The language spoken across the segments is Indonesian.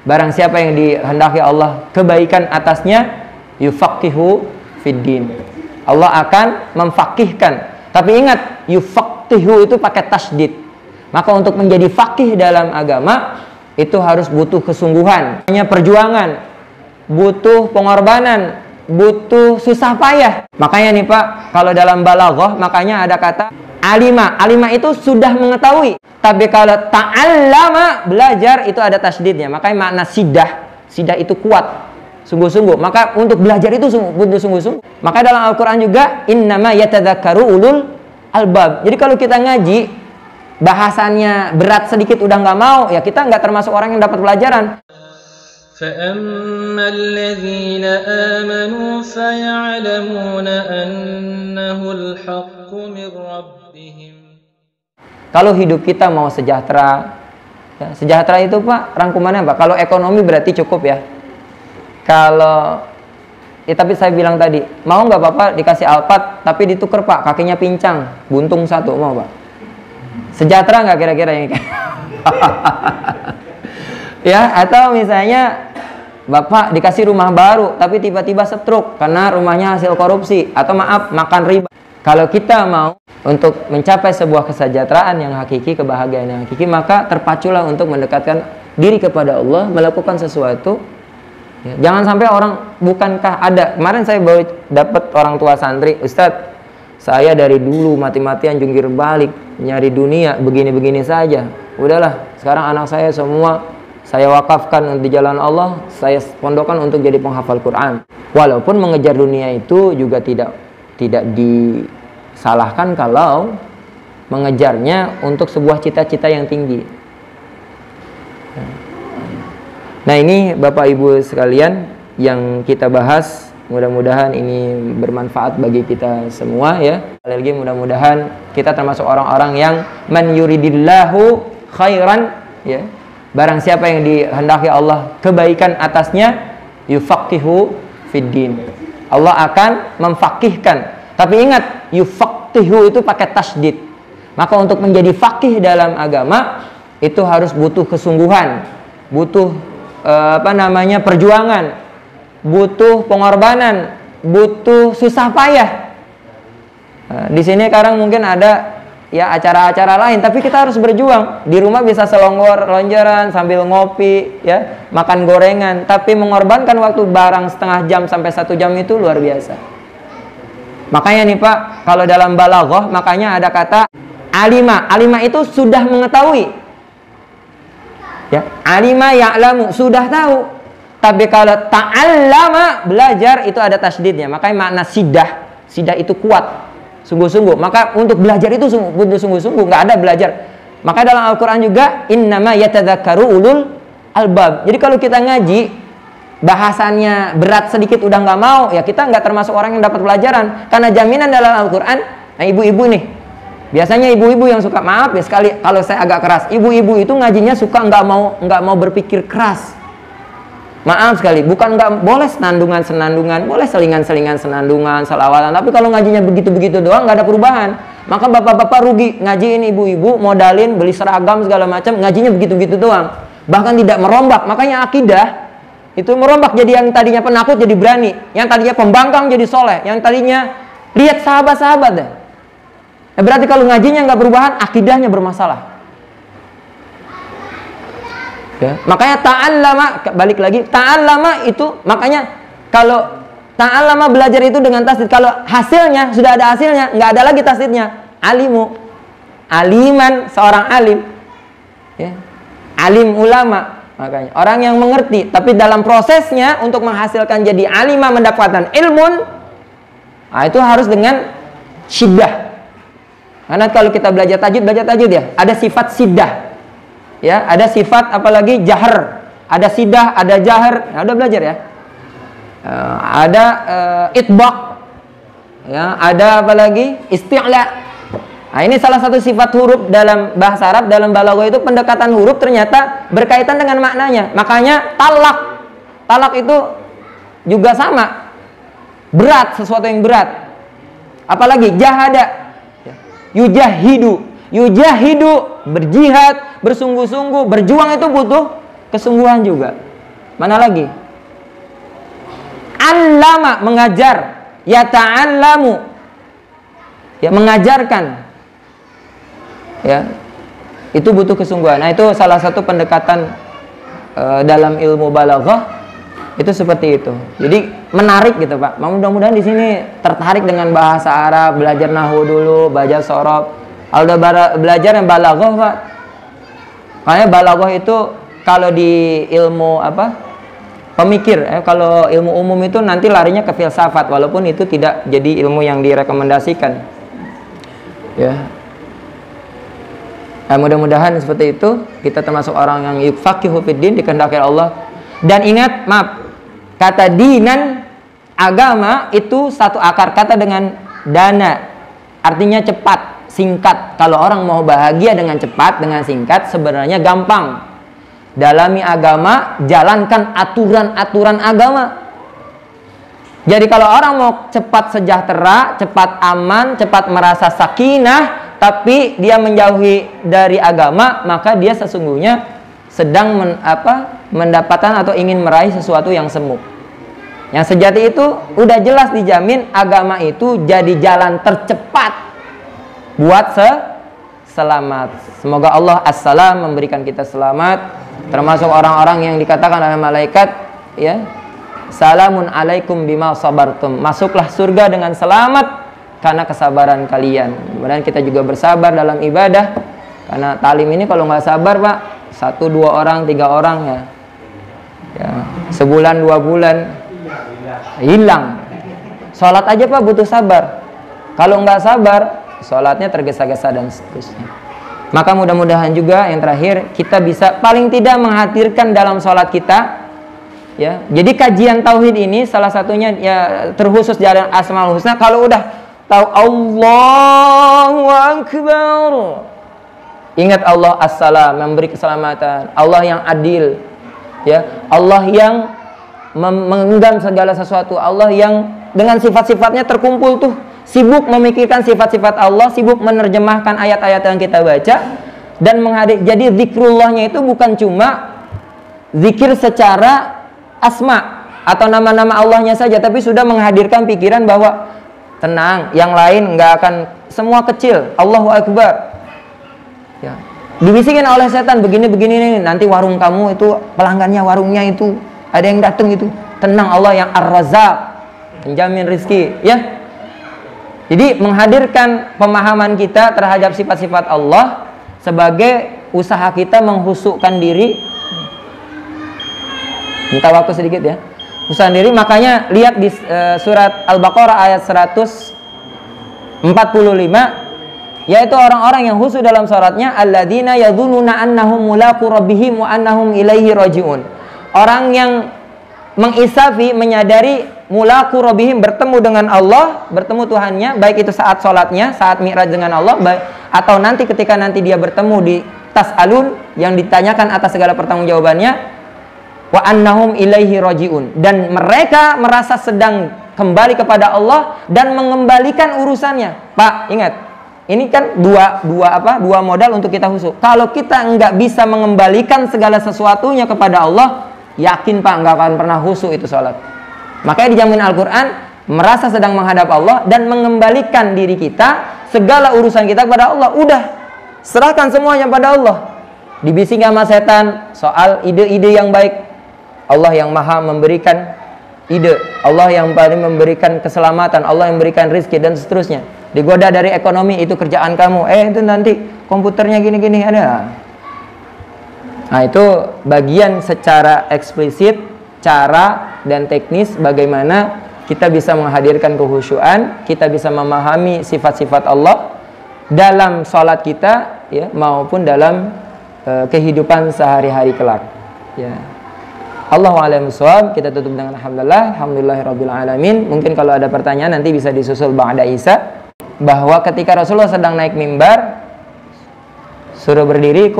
Barang siapa yang dihendaki Allah kebaikan atasnya, yufaqihu fiddin. Allah akan memfakihkan. Tapi ingat, yufaqihu itu pakai tasydid. Maka untuk menjadi fakih dalam agama itu harus butuh kesungguhan, hanya perjuangan, butuh pengorbanan, butuh susah payah. Makanya nih Pak, kalau dalam balaghah makanya ada kata alima. Alima itu sudah mengetahui. Tapi kalau ta'allama, belajar, itu ada tasydidnya. Makanya makna sidah. Sidah itu kuat, sungguh-sungguh. Maka untuk belajar itu butuh sungguh-sungguh. Maka dalam Al-Quran juga innama yatadzakkaru ulul albab. Jadi kalau kita ngaji bahasannya berat sedikit udah nggak mau, ya kita nggak termasuk orang yang dapat pelajaran. فَأَمَّا الَّذِينَ آمَنُوا فَيَعْلَمُونَ أَنَّهُ الْحَقُّ مِنْ رَبِّهِمْ. Kalau hidup kita mau sejahtera, ya, sejahtera itu Pak, rangkumannya Pak. Kalau ekonomi berarti cukup ya. Kalau tapi saya bilang tadi, mau nggak Bapak dikasih Alphard tapi ditukar Pak, kakinya pincang, buntung satu, mau Pak? Sejahtera nggak kira-kira ini? Ya, atau misalnya Bapak dikasih rumah baru tapi tiba-tiba stroke karena rumahnya hasil korupsi, atau maaf, makan riba. Kalau kita mau untuk mencapai sebuah kesejahteraan yang hakiki, kebahagiaan yang hakiki, maka terpaculah untuk mendekatkan diri kepada Allah, melakukan sesuatu. Ya, jangan sampai orang, bukankah ada, kemarin saya baru dapat orang tua santri, Ustadz, saya dari dulu mati-matian jungkir balik, nyari dunia, begini-begini saja. Udahlah, sekarang anak saya semua saya wakafkan di jalan Allah, saya pondokkan untuk jadi penghafal Quran. Walaupun mengejar dunia itu juga tidak disalahkan kalau mengejarnya untuk sebuah cita-cita yang tinggi. Nah, ini Bapak Ibu sekalian yang kita bahas, mudah-mudahan ini bermanfaat bagi kita semua ya. Lagi mudah-mudahan kita termasuk orang-orang yang man yuridillahu khairan ya. Barang siapa yang dihendaki Allah kebaikan atasnya, yufaqihu fiddin. Allah akan memfakihkan. Tapi ingat, yufaqihu itu pakai tasydid. Maka untuk menjadi fakih dalam agama itu harus butuh kesungguhan, butuh perjuangan, butuh pengorbanan, butuh susah payah. Di sini sekarang mungkin ada ya acara-acara lain, tapi kita harus berjuang. Di rumah bisa selonjoran sambil ngopi ya, makan gorengan, tapi mengorbankan waktu barang setengah jam sampai 1 jam itu luar biasa. Makanya nih Pak, kalau dalam balaghah makanya ada kata alima. Alima itu sudah mengetahui. Ya, alima ya'lamu, sudah tahu. Tapi kalau ta'allama, belajar, itu ada tasydidnya. Makanya makna sidah. Sidah itu kuat, sungguh-sungguh. Maka untuk belajar itu butuh sungguh-sungguh, nggak ada belajar. Maka dalam Al-Quran juga innama yatadzakkaru ulul albab. Jadi kalau kita ngaji bahasannya berat sedikit udah nggak mau, ya kita nggak termasuk orang yang dapat pelajaran. Karena jaminan dalam Al-Quran, nah ibu-ibu nih, biasanya ibu-ibu yang suka, maaf ya sekali kalau saya agak keras, ibu-ibu itu ngajinya suka nggak mau berpikir keras. Maaf sekali, bukan nggak boleh senandungan, boleh selingan senandungan, salawatan. Tapi kalau ngajinya begitu-begitu doang, nggak ada perubahan. Maka bapak-bapak rugi ngajiin ibu-ibu, modalin, beli seragam segala macam, ngajinya begitu-begitu doang. Bahkan tidak merombak. Makanya akidah itu merombak, jadi yang tadinya penakut jadi berani, yang tadinya pembangkang jadi soleh, yang tadinya lihat sahabat-sahabat deh. Berarti kalau ngajinya nggak perubahan, akidahnya bermasalah. Ya. Makanya ta'allama, balik lagi, ta'allama itu, makanya kalau ta'allama belajar itu dengan tasdid, kalau hasilnya sudah ada hasilnya, nggak ada lagi tasdidnya. Alimu, aliman, seorang alim, ya. Alim ulama, makanya orang yang mengerti, tapi dalam prosesnya untuk menghasilkan jadi alima, mendapatkan ilmun, nah itu harus dengan syiddah. Karena kalau kita belajar tajwid ya, ada sifat siddah. Ya, ada sifat apalagi jahar, ada sidah, ada jahar. Ya, udah belajar ya. Ada itbaq. Ya, ada apalagi isti'la. Nah, ini salah satu sifat huruf dalam bahasa Arab, dalam balaghah itu pendekatan huruf ternyata berkaitan dengan maknanya. Makanya talak. Talak itu juga sama. Berat, sesuatu yang berat. Apalagi jahada. Yujahidu, berjihad, bersungguh-sungguh, berjuang itu butuh kesungguhan juga. Mana lagi? Allama, mengajar. Yata'allamu, ya, mengajarkan. Ya, itu butuh kesungguhan. Nah, itu salah satu pendekatan dalam ilmu balaghah, itu seperti itu. Jadi menarik gitu, Pak. Mudah-mudahan di sini tertarik dengan bahasa Arab, belajar nahwu dulu, belajar sorof. Kalau udah belajar yang balaghah, Pak. Makanya balaghah itu kalau di ilmu pemikir, kalau ilmu umum itu nanti larinya ke filsafat, walaupun itu tidak jadi ilmu yang direkomendasikan. Ya. Nah, mudah-mudahan seperti itu, kita termasuk orang yang yufaqihu fiddin, dikehendaki Allah. Dan ingat, maaf, kata dinan, agama, itu satu akar kata dengan dana, artinya cepat, singkat. Kalau orang mau bahagia dengan cepat, dengan singkat, sebenarnya gampang. Dalami agama, jalankan aturan-aturan agama. Jadi kalau orang mau cepat sejahtera, cepat aman, cepat merasa sakinah, tapi dia menjauhi dari agama, maka dia sesungguhnya sedang mendapatkan atau ingin meraih sesuatu yang semu. Yang sejati itu udah jelas dijamin, agama itu jadi jalan tercepat buat selamat. Semoga Allah as-salam memberikan kita selamat, termasuk orang-orang yang dikatakan oleh malaikat, ya, salamun alaikum bima sabartum, masuklah surga dengan selamat karena kesabaran kalian. Kemudian kita juga bersabar dalam ibadah, karena talim ini kalau nggak sabar, Pak, 1, 2 orang, 3 orang ya, sebulan 2 bulan hilang. Sholat aja, Pak, butuh sabar. Kalau nggak sabar, sholatnya tergesa-gesa dan seterusnya. Maka mudah-mudahan juga yang terakhir, kita bisa paling tidak menghadirkan dalam sholat kita, ya. Jadi kajian tauhid ini salah satunya ya terkhusus jalan Asmaul Husna. Kalau udah tahu Allahu Akbar, ingat Allah as-salam, memberi keselamatan, Allah yang adil, ya, Allah yang menggenggam segala sesuatu, Allah yang dengan sifat-sifatnya terkumpul tuh, sibuk memikirkan sifat-sifat Allah, sibuk menerjemahkan ayat-ayat yang kita baca, dan jadi zikrullahnya itu bukan cuma zikir secara asma atau nama-nama Allahnya saja, tapi sudah menghadirkan pikiran bahwa tenang, yang lain nggak akan, semua kecil, Allahu Akbar. Ya. Dibisikin oleh setan begini-begini nih, nanti warung kamu itu pelanggannya, warungnya itu ada yang datang itu. Tenang, Allah yang Ar-Razzaq, penjamin rizki, ya. Jadi menghadirkan pemahaman kita terhadap sifat-sifat Allah sebagai usaha kita menghusukkan diri. Minta waktu sedikit ya. Usaha diri, makanya lihat di surat Al-Baqarah ayat 145, yaitu orang-orang yang khusyuk dalam salatnya, alladzina yadhunnuna annahum mulaqu rabbihim wa annahum ilaihi rajiun. Orang yang mengisafi, menyadari mulaqu rabbihim, bertemu dengan Allah, bertemu Tuhannya, baik itu saat salatnya, saat mi'raj dengan Allah, atau nanti ketika nanti dia bertemu di tas'alun, yang ditanyakan atas segala pertanggungjawabannya, wa annahum ilaihi rajiun, dan mereka merasa sedang kembali kepada Allah dan mengembalikan urusannya. Pak, ingat, ini kan dua modal untuk kita khusyuk. Kalau kita nggak bisa mengembalikan segala sesuatunya kepada Allah, yakin Pak, nggak akan pernah khusyuk itu sholat. Makanya dijamin Al-Quran, merasa sedang menghadap Allah dan mengembalikan diri kita, segala urusan kita kepada Allah. Udah, serahkan semuanya pada Allah. Dibising sama setan soal ide-ide yang baik, Allah yang maha memberikan ide, Allah yang paling memberikan keselamatan, Allah yang memberikan rizki dan seterusnya. Digoda dari ekonomi, itu kerjaan kamu, itu nanti komputernya gini-gini ada. Nah, itu bagian secara eksplisit, cara dan teknis bagaimana kita bisa menghadirkan kehusyuan, kita bisa memahami sifat-sifat Allah dalam sholat kita, ya, maupun dalam kehidupan sehari-hari kelak, ya. Allahu a'lam bishawab. Kita tutup dengan alhamdulillahirabbil alamin. Mungkin kalau ada pertanyaan nanti bisa disusul ba'da Isa, bahwa ketika Rasulullah sedang naik mimbar suruh berdiri,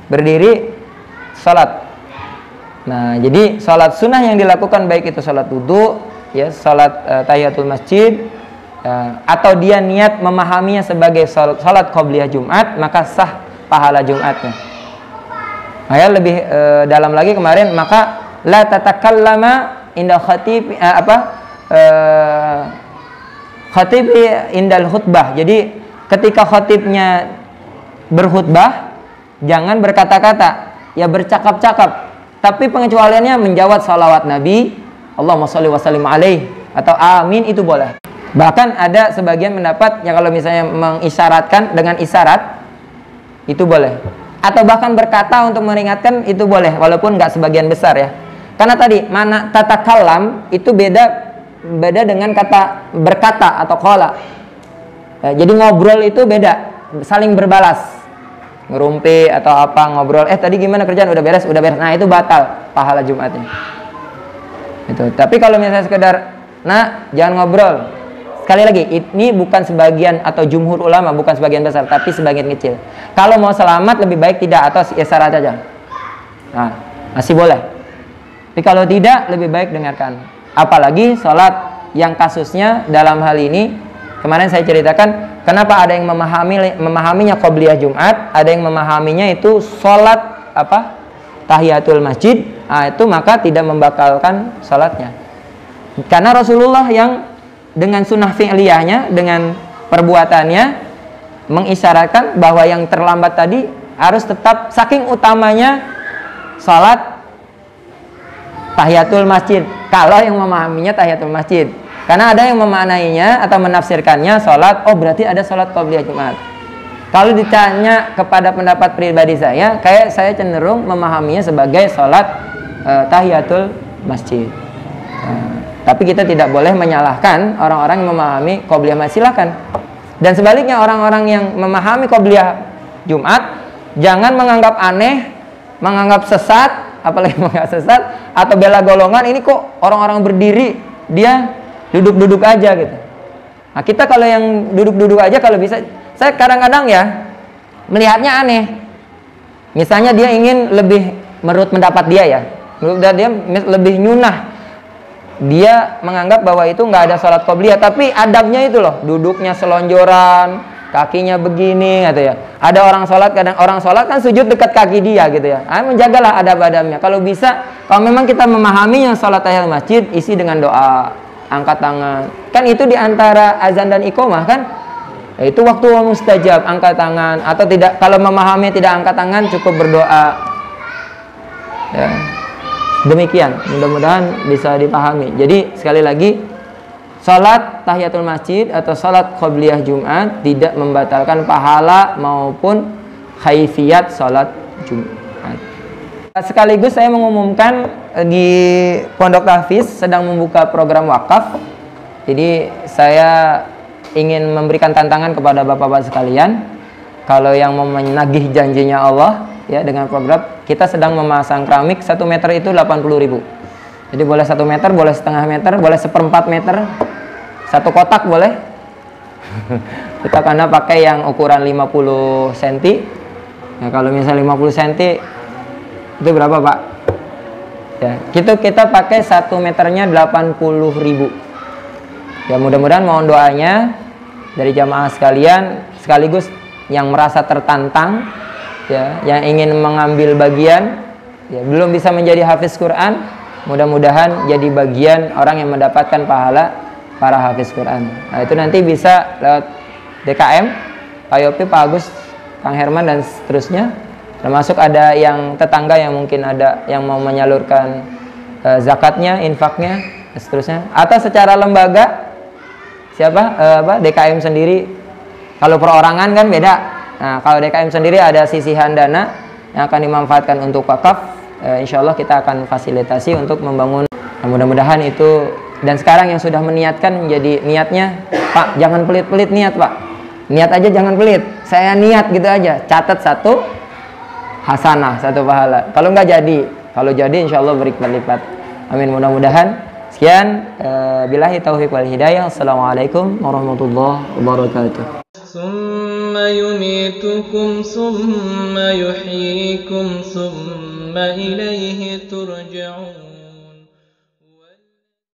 berdiri salat. Nah, jadi salat sunnah yang dilakukan, baik itu salat wudu, ya, salat tahiyatul masjid, atau dia niat memahaminya sebagai salat qabliyah Jumat, maka sah pahala Jumatnya. Nah, ya, lebih dalam lagi kemarin, maka la tatakallama inda khatib khatib indal khutbah. Jadi ketika khatibnya berkhutbah jangan berkata-kata, ya bercakap-cakap. Tapi pengecualiannya menjawab salawat Nabi, Allahumma sholli wa sallim alaih, atau amin, itu boleh. Bahkan ada sebagian pendapat yang kalau misalnya mengisyaratkan dengan isyarat itu boleh. Atau bahkan berkata untuk meringatkan itu boleh, walaupun nggak sebagian besar ya. Karena tadi mana tatakallam itu beda dengan kata berkata atau qala. Jadi ngobrol itu beda, saling berbalas, ngerumpi atau apa, ngobrol. Tadi gimana kerjaan, udah beres. Nah itu batal pahala Jumatnya. Itu. Tapi kalau misalnya sekedar, nah jangan ngobrol. Sekali lagi, ini bukan sebagian atau jumhur ulama, bukan sebagian besar, tapi sebagian kecil. Kalau mau selamat lebih baik tidak, atau isyarat aja. Nah masih boleh. Tapi kalau tidak, lebih baik dengarkan. Apalagi sholat yang kasusnya dalam hal ini, kemarin saya ceritakan kenapa ada yang memahaminya qobliyah Jumat, ada yang memahaminya itu sholat apa, tahiyatul masjid. Nah, itu maka tidak membatalkan sholatnya, karena Rasulullah yang dengan sunnah fi'liyahnya, dengan perbuatannya mengisyaratkan bahwa yang terlambat tadi harus tetap, saking utamanya sholat tahiyatul masjid. Kalau yang memahaminya tahiyatul masjid, karena ada yang memaknainya atau menafsirkannya sholat, oh berarti ada sholat qobliyah Jumat. Kalau ditanya kepada pendapat pribadi saya, kayak saya cenderung memahaminya sebagai sholat tahiyatul masjid. Tapi kita tidak boleh menyalahkan orang-orang yang memahami qobliyah masjid, silakan. Dan sebaliknya orang-orang yang memahami qobliyah Jumat jangan menganggap aneh, menganggap sesat, apalagi menganggap sesat atau bela golongan, ini kok orang-orang berdiri dia duduk-duduk aja gitu. Nah kita kalau yang duduk-duduk aja, kalau bisa, saya kadang-kadang ya melihatnya aneh. Misalnya dia ingin lebih, menurut pendapat dia ya, menurut dia lebih nyunah, dia menganggap bahwa itu nggak ada sholat qobliyah, tapi adabnya itu loh, duduknya selonjoran, kakinya begini gitu ya. Ada orang sholat, kadang orang sholat kan sujud dekat kaki dia gitu ya. Menjagalah adab-adabnya. Kalau bisa, kalau memang kita memahami yang sholat tahiyatul masjid, isi dengan doa, angkat tangan. Kan itu diantara azan dan iqomah kan, itu waktu mustajab, angkat tangan. Atau tidak, kalau memahami tidak angkat tangan, cukup berdoa ya. Demikian, mudah-mudahan bisa dipahami. Jadi sekali lagi, sholat tahiyatul masjid atau sholat qobliyah Jumat tidak membatalkan pahala maupun khaifiyat sholat Jumat. Sekaligus saya mengumumkan di Pondok Tahfiz sedang membuka program wakaf. Jadi saya ingin memberikan tantangan kepada bapak-bapak sekalian, kalau yang mau menagih janjinya Allah ya dengan program, kita sedang memasang keramik 1 meter itu 80.000. Jadi boleh 1 meter, boleh setengah meter, boleh 1/4 meter, 1 kotak boleh. Kita karena pakai yang ukuran 50 cm. Nah, kalau misalnya 50 cm itu berapa Pak? Ya, kita pakai 1 meternya 80.000. Ya mudah-mudahan mohon doanya dari jamaah sekalian, sekaligus yang merasa tertantang ya, yang ingin mengambil bagian ya, belum bisa menjadi hafiz Quran, mudah-mudahan jadi bagian orang yang mendapatkan pahala para hafiz Quran. Nah itu nanti bisa lewat DKM, Pak Yopi, Pak Agus, Kang Herman dan seterusnya. Termasuk ada yang tetangga yang mungkin ada yang mau menyalurkan zakatnya, infaknya, dan seterusnya. Atau secara lembaga, DKM sendiri. Kalau perorangan kan beda. Nah kalau DKM sendiri ada sisihan dana yang akan dimanfaatkan untuk wakaf. Insya Allah kita akan fasilitasi untuk membangun. Nah, mudah-mudahan itu. Dan sekarang yang sudah meniatkan menjadi niatnya, Pak jangan pelit-pelit niat Pak. Niat aja jangan pelit. Saya niat gitu aja. Catat 1 hasanah, 1 pahala. Kalau nggak jadi, kalau jadi insya Allah berlipat-lipat. Amin, mudah-mudahan. Sekian, billahi taufiq wal hidayah. Assalamualaikum warahmatullahi wabarakatuh. ثم يميتكم ثم يحييكم ثم إليه ترجعون.